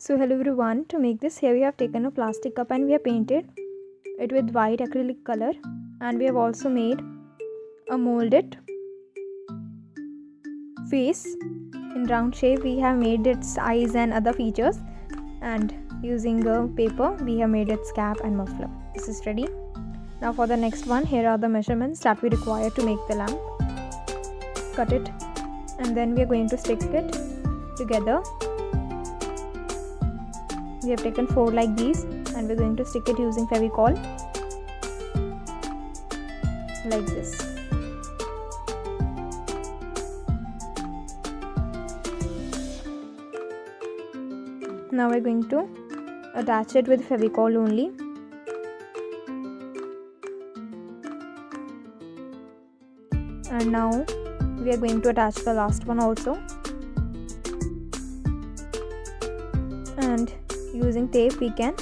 So hello everyone, to make this here we have taken a plastic cup and we have painted it with white acrylic color, and we have also made a molded face in round shape. We have made its eyes and other features, and using a paper we have made its cap and muffler. This is ready. Now for the next one, here are the measurements that we require to make the lamp. Cut it and then we are going to stick it together. We have taken 4 like these and we're going to stick it using Fevicol like this. Now we're going to attach it with Fevicol only. And now we are going to attach the last one also, and using tape we can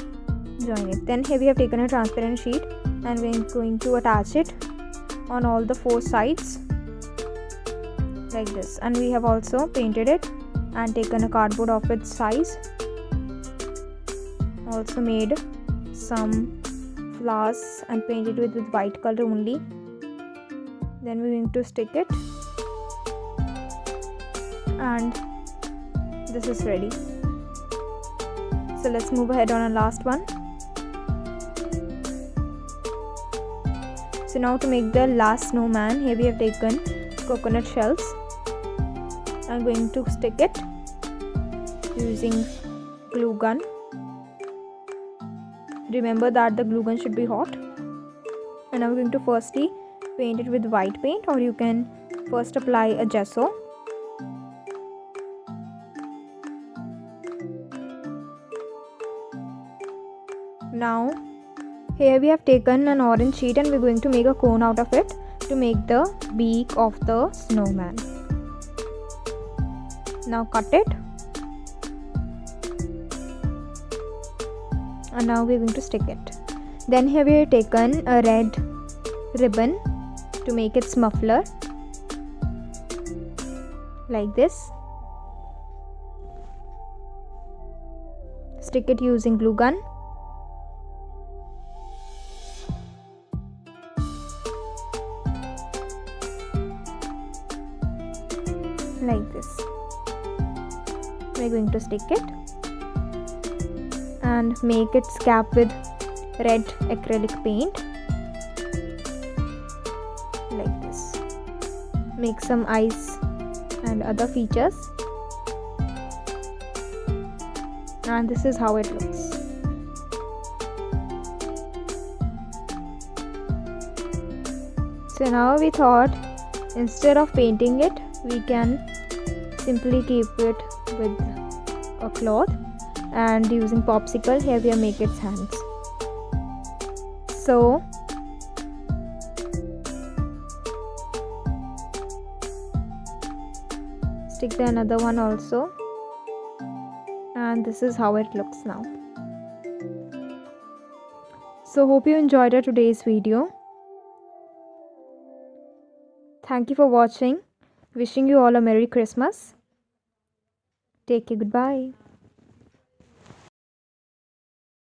join it. Then here we have taken a transparent sheet and we are going to attach it on all the 4 sides like this, and we have also painted it and taken a cardboard of its size, also made some flowers and painted it with white color only. Then we're going to stick it, and this is ready. So let's move ahead on our last one. So now to make the last snowman, here we have taken coconut shells. I'm going to stick it using glue gun. Remember that the glue gun should be hot. And I'm going to firstly paint it with white paint, or you can first apply a gesso. Now here we have taken an orange sheet and we're going to make a cone out of it to make the beak of the snowman. Now cut it, and now we're going to stick it. Then here we have taken a red ribbon to make its muffler like this. Stick it using glue gun. Like this. We're going to stick it and make its cap with red acrylic paint like this. Make some eyes and other features, and this is how it looks. So now we thought, instead of painting it, we can simply keep it with a cloth, and using popsicle here we are make its hands. So stick the another one also, and this is how it looks now. So hope you enjoyed our today's video. Thank you for watching. Wishing you all a Merry Christmas. Take care. Goodbye.